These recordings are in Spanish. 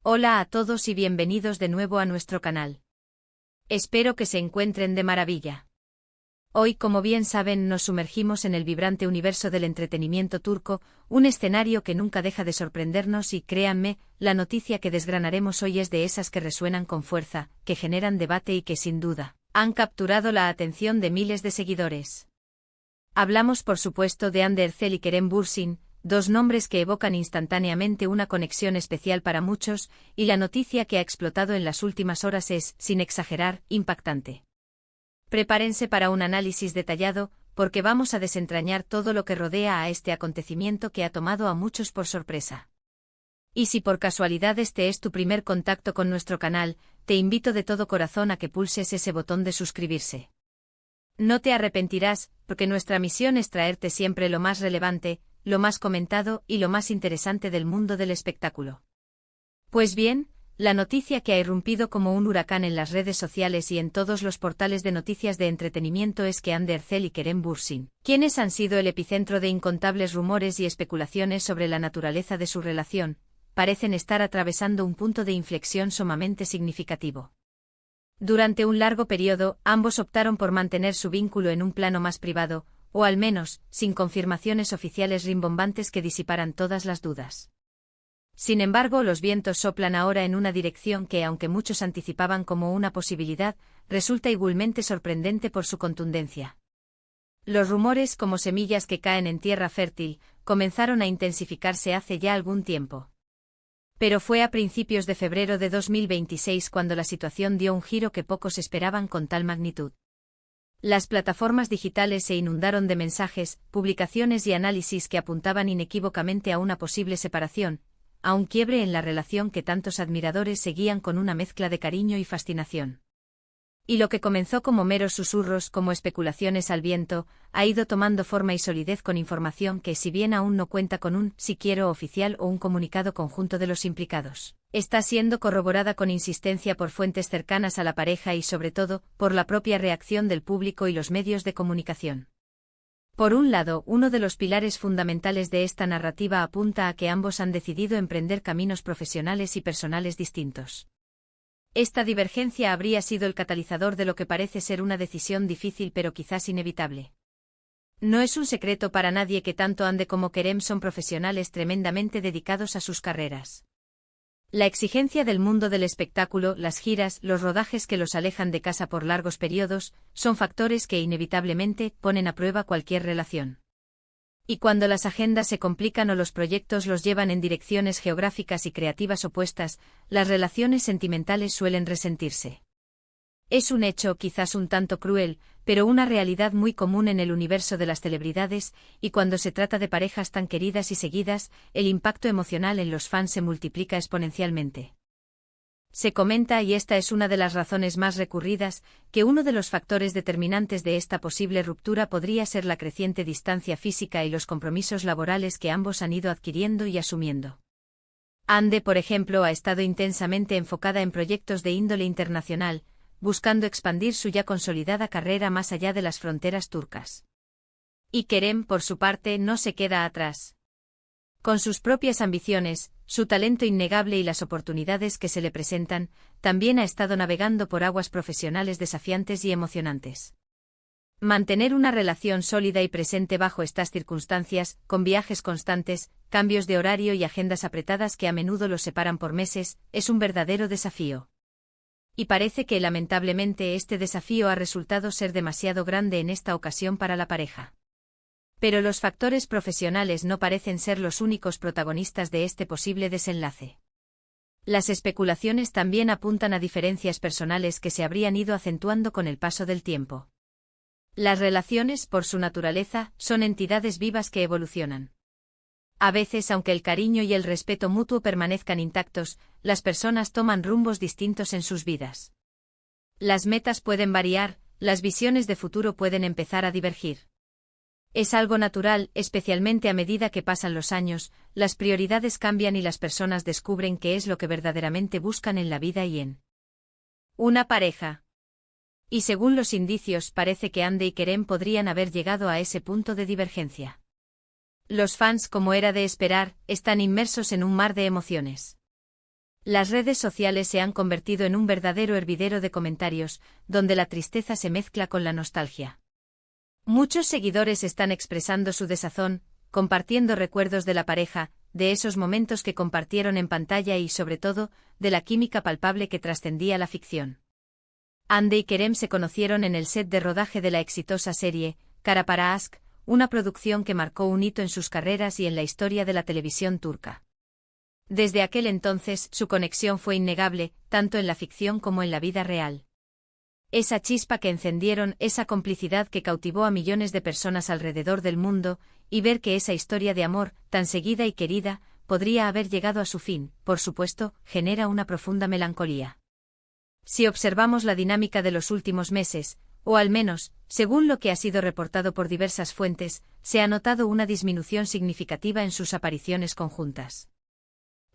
Hola a todos y bienvenidos de nuevo a nuestro canal. Espero que se encuentren de maravilla. Hoy, como bien saben, nos sumergimos en el vibrante universo del entretenimiento turco, un escenario que nunca deja de sorprendernos y, créanme, la noticia que desgranaremos hoy es de esas que resuenan con fuerza, que generan debate y que, sin duda, han capturado la atención de miles de seguidores. Hablamos, por supuesto, de Hande Erçel y Kerem Bürsin, dos nombres que evocan instantáneamente una conexión especial para muchos, y la noticia que ha explotado en las últimas horas es, sin exagerar, impactante. Prepárense para un análisis detallado, porque vamos a desentrañar todo lo que rodea a este acontecimiento que ha tomado a muchos por sorpresa. Y si por casualidad este es tu primer contacto con nuestro canal, te invito de todo corazón a que pulses ese botón de suscribirse. No te arrepentirás, porque nuestra misión es traerte siempre lo más relevante, lo más comentado y lo más interesante del mundo del espectáculo. Pues bien, la noticia que ha irrumpido como un huracán en las redes sociales y en todos los portales de noticias de entretenimiento es que Hande Erçel y Kerem Bürsin, quienes han sido el epicentro de incontables rumores y especulaciones sobre la naturaleza de su relación, parecen estar atravesando un punto de inflexión sumamente significativo. Durante un largo periodo, ambos optaron por mantener su vínculo en un plano más privado, o al menos, sin confirmaciones oficiales rimbombantes que disiparan todas las dudas. Sin embargo, los vientos soplan ahora en una dirección que, aunque muchos anticipaban como una posibilidad, resulta igualmente sorprendente por su contundencia. Los rumores, como semillas que caen en tierra fértil, comenzaron a intensificarse hace ya algún tiempo. Pero fue a principios de febrero de 2026 cuando la situación dio un giro que pocos esperaban con tal magnitud. Las plataformas digitales se inundaron de mensajes, publicaciones y análisis que apuntaban inequívocamente a una posible separación, a un quiebre en la relación que tantos admiradores seguían con una mezcla de cariño y fascinación. Y lo que comenzó como meros susurros, como especulaciones al viento, ha ido tomando forma y solidez con información que, si bien aún no cuenta con un "si quiero" oficial o un comunicado conjunto de los implicados, está siendo corroborada con insistencia por fuentes cercanas a la pareja y, sobre todo, por la propia reacción del público y los medios de comunicación. Por un lado, uno de los pilares fundamentales de esta narrativa apunta a que ambos han decidido emprender caminos profesionales y personales distintos. Esta divergencia habría sido el catalizador de lo que parece ser una decisión difícil pero quizás inevitable. No es un secreto para nadie que tanto Hande como Kerem son profesionales tremendamente dedicados a sus carreras. La exigencia del mundo del espectáculo, las giras, los rodajes que los alejan de casa por largos periodos, son factores que inevitablemente ponen a prueba cualquier relación. Y cuando las agendas se complican o los proyectos los llevan en direcciones geográficas y creativas opuestas, las relaciones sentimentales suelen resentirse. Es un hecho quizás un tanto cruel, pero una realidad muy común en el universo de las celebridades, y cuando se trata de parejas tan queridas y seguidas, el impacto emocional en los fans se multiplica exponencialmente. Se comenta, y esta es una de las razones más recurridas, que uno de los factores determinantes de esta posible ruptura podría ser la creciente distancia física y los compromisos laborales que ambos han ido adquiriendo y asumiendo. Hande, por ejemplo, ha estado intensamente enfocada en proyectos de índole internacional, buscando expandir su ya consolidada carrera más allá de las fronteras turcas. Y Kerem, por su parte, no se queda atrás. Con sus propias ambiciones, su talento innegable y las oportunidades que se le presentan, también ha estado navegando por aguas profesionales desafiantes y emocionantes. Mantener una relación sólida y presente bajo estas circunstancias, con viajes constantes, cambios de horario y agendas apretadas que a menudo los separan por meses, es un verdadero desafío. Y parece que lamentablemente este desafío ha resultado ser demasiado grande en esta ocasión para la pareja. Pero los factores profesionales no parecen ser los únicos protagonistas de este posible desenlace. Las especulaciones también apuntan a diferencias personales que se habrían ido acentuando con el paso del tiempo. Las relaciones, por su naturaleza, son entidades vivas que evolucionan. A veces, aunque el cariño y el respeto mutuo permanezcan intactos, las personas toman rumbos distintos en sus vidas. Las metas pueden variar, las visiones de futuro pueden empezar a divergir. Es algo natural, especialmente a medida que pasan los años, las prioridades cambian y las personas descubren qué es lo que verdaderamente buscan en la vida y en una pareja. Y según los indicios, parece que Hande y Kerem podrían haber llegado a ese punto de divergencia. Los fans, como era de esperar, están inmersos en un mar de emociones. Las redes sociales se han convertido en un verdadero hervidero de comentarios, donde la tristeza se mezcla con la nostalgia. Muchos seguidores están expresando su desazón, compartiendo recuerdos de la pareja, de esos momentos que compartieron en pantalla y, sobre todo, de la química palpable que trascendía la ficción. Hande y Kerem se conocieron en el set de rodaje de la exitosa serie Kara para Aşk, una producción que marcó un hito en sus carreras y en la historia de la televisión turca. Desde aquel entonces, su conexión fue innegable, tanto en la ficción como en la vida real. Esa chispa que encendieron, esa complicidad que cautivó a millones de personas alrededor del mundo, y ver que esa historia de amor, tan seguida y querida, podría haber llegado a su fin, por supuesto, genera una profunda melancolía. Si observamos la dinámica de los últimos meses, o al menos, según lo que ha sido reportado por diversas fuentes, se ha notado una disminución significativa en sus apariciones conjuntas.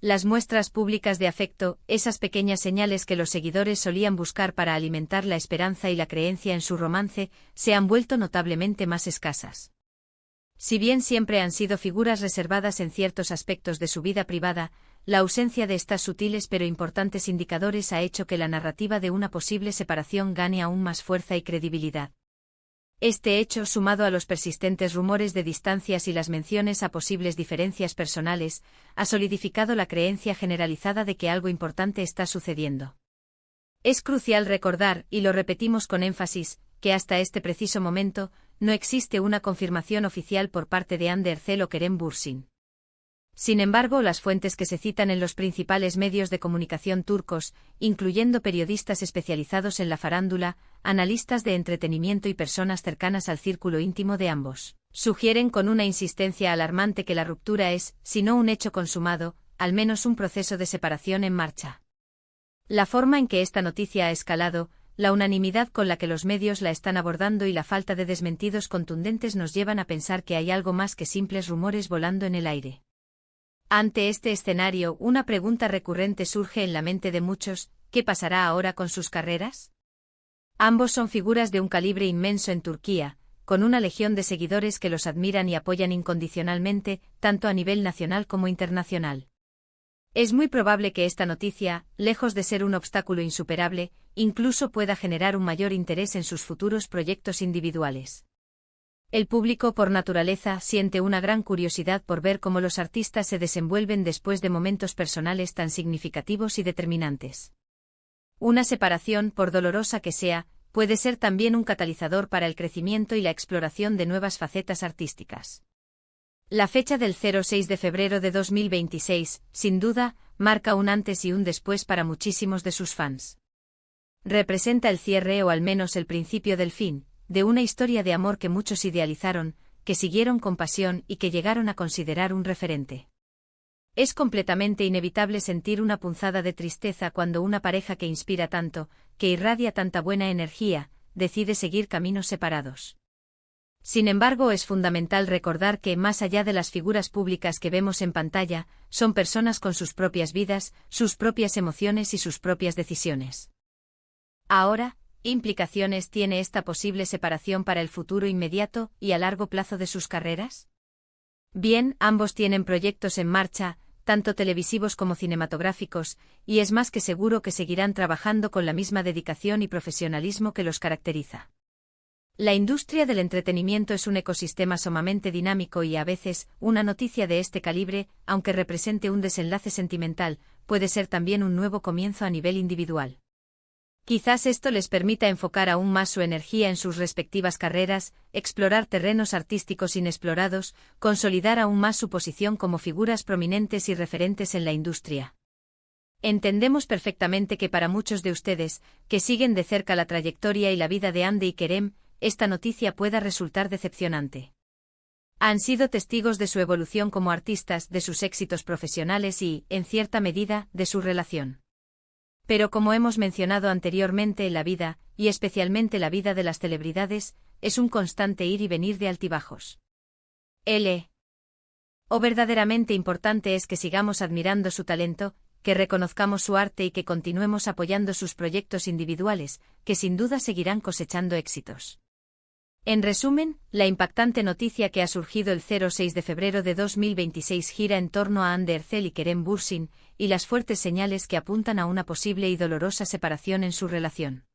Las muestras públicas de afecto, esas pequeñas señales que los seguidores solían buscar para alimentar la esperanza y la creencia en su romance, se han vuelto notablemente más escasas. Si bien siempre han sido figuras reservadas en ciertos aspectos de su vida privada, la ausencia de estas sutiles pero importantes indicadores ha hecho que la narrativa de una posible separación gane aún más fuerza y credibilidad. Este hecho, sumado a los persistentes rumores de distancias y las menciones a posibles diferencias personales, ha solidificado la creencia generalizada de que algo importante está sucediendo. Es crucial recordar, y lo repetimos con énfasis, que hasta este preciso momento, no existe una confirmación oficial por parte de Hande Erçel o Kerem Bürsin. Sin embargo, las fuentes que se citan en los principales medios de comunicación turcos, incluyendo periodistas especializados en la farándula, analistas de entretenimiento y personas cercanas al círculo íntimo de ambos, sugieren con una insistencia alarmante que la ruptura es, si no un hecho consumado, al menos un proceso de separación en marcha. La forma en que esta noticia ha escalado, la unanimidad con la que los medios la están abordando y la falta de desmentidos contundentes nos llevan a pensar que hay algo más que simples rumores volando en el aire. Ante este escenario, una pregunta recurrente surge en la mente de muchos: ¿qué pasará ahora con sus carreras? Ambos son figuras de un calibre inmenso en Turquía, con una legión de seguidores que los admiran y apoyan incondicionalmente, tanto a nivel nacional como internacional. Es muy probable que esta noticia, lejos de ser un obstáculo insuperable, incluso pueda generar un mayor interés en sus futuros proyectos individuales. El público, por naturaleza, siente una gran curiosidad por ver cómo los artistas se desenvuelven después de momentos personales tan significativos y determinantes. Una separación, por dolorosa que sea, puede ser también un catalizador para el crecimiento y la exploración de nuevas facetas artísticas. La fecha del 06 de febrero de 2026, sin duda, marca un antes y un después para muchísimos de sus fans. Representa el cierre o al menos el principio del fin, de una historia de amor que muchos idealizaron, que siguieron con pasión y que llegaron a considerar un referente. Es completamente inevitable sentir una punzada de tristeza cuando una pareja que inspira tanto, que irradia tanta buena energía, decide seguir caminos separados. Sin embargo, es fundamental recordar que, más allá de las figuras públicas que vemos en pantalla, son personas con sus propias vidas, sus propias emociones y sus propias decisiones. Ahora, ¿qué implicaciones tiene esta posible separación para el futuro inmediato y a largo plazo de sus carreras? Bien, ambos tienen proyectos en marcha, tanto televisivos como cinematográficos, y es más que seguro que seguirán trabajando con la misma dedicación y profesionalismo que los caracteriza. La industria del entretenimiento es un ecosistema sumamente dinámico y a veces, una noticia de este calibre, aunque represente un desenlace sentimental, puede ser también un nuevo comienzo a nivel individual. Quizás esto les permita enfocar aún más su energía en sus respectivas carreras, explorar terrenos artísticos inexplorados, consolidar aún más su posición como figuras prominentes y referentes en la industria. Entendemos perfectamente que para muchos de ustedes, que siguen de cerca la trayectoria y la vida de Hande y Kerem, esta noticia pueda resultar decepcionante. Han sido testigos de su evolución como artistas, de sus éxitos profesionales y, en cierta medida, de su relación. Pero como hemos mencionado anteriormente, la vida, y especialmente la vida de las celebridades, es un constante ir y venir de altibajos. O verdaderamente importante es que sigamos admirando su talento, que reconozcamos su arte y que continuemos apoyando sus proyectos individuales, que sin duda seguirán cosechando éxitos. En resumen, la impactante noticia que ha surgido el 06 de febrero de 2026 gira en torno a Hande Erçel y Kerem Bürsin, y las fuertes señales que apuntan a una posible y dolorosa separación en su relación.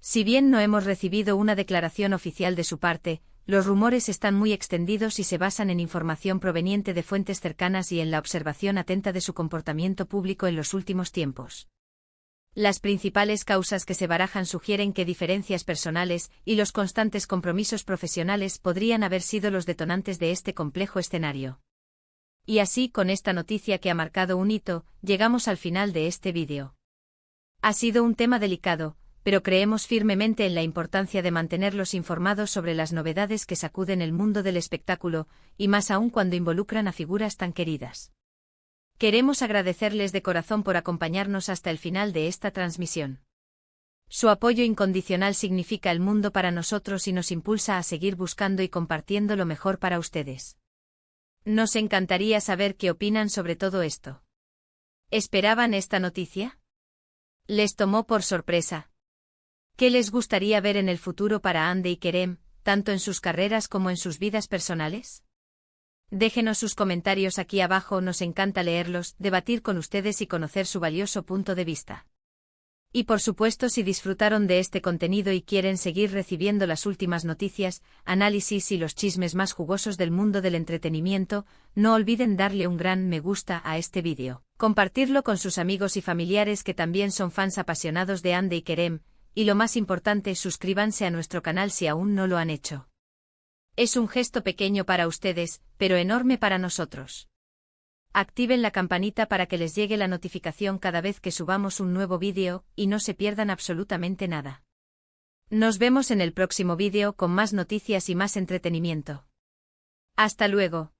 Si bien no hemos recibido una declaración oficial de su parte, los rumores están muy extendidos y se basan en información proveniente de fuentes cercanas y en la observación atenta de su comportamiento público en los últimos tiempos. Las principales causas que se barajan sugieren que diferencias personales y los constantes compromisos profesionales podrían haber sido los detonantes de este complejo escenario. Y así, con esta noticia que ha marcado un hito, llegamos al final de este vídeo. Ha sido un tema delicado, pero creemos firmemente en la importancia de mantenerlos informados sobre las novedades que sacuden el mundo del espectáculo, y más aún cuando involucran a figuras tan queridas. Queremos agradecerles de corazón por acompañarnos hasta el final de esta transmisión. Su apoyo incondicional significa el mundo para nosotros y nos impulsa a seguir buscando y compartiendo lo mejor para ustedes. Nos encantaría saber qué opinan sobre todo esto. ¿Esperaban esta noticia? ¿Les tomó por sorpresa? ¿Qué les gustaría ver en el futuro para Hande y Kerem, tanto en sus carreras como en sus vidas personales? Déjenos sus comentarios aquí abajo, nos encanta leerlos, debatir con ustedes y conocer su valioso punto de vista. Y por supuesto, si disfrutaron de este contenido y quieren seguir recibiendo las últimas noticias, análisis y los chismes más jugosos del mundo del entretenimiento, no olviden darle un gran me gusta a este vídeo, compartirlo con sus amigos y familiares que también son fans apasionados de Hande y Kerem, y lo más importante, suscríbanse a nuestro canal si aún no lo han hecho. Es un gesto pequeño para ustedes, pero enorme para nosotros. Activen la campanita para que les llegue la notificación cada vez que subamos un nuevo vídeo, y no se pierdan absolutamente nada. Nos vemos en el próximo vídeo con más noticias y más entretenimiento. Hasta luego.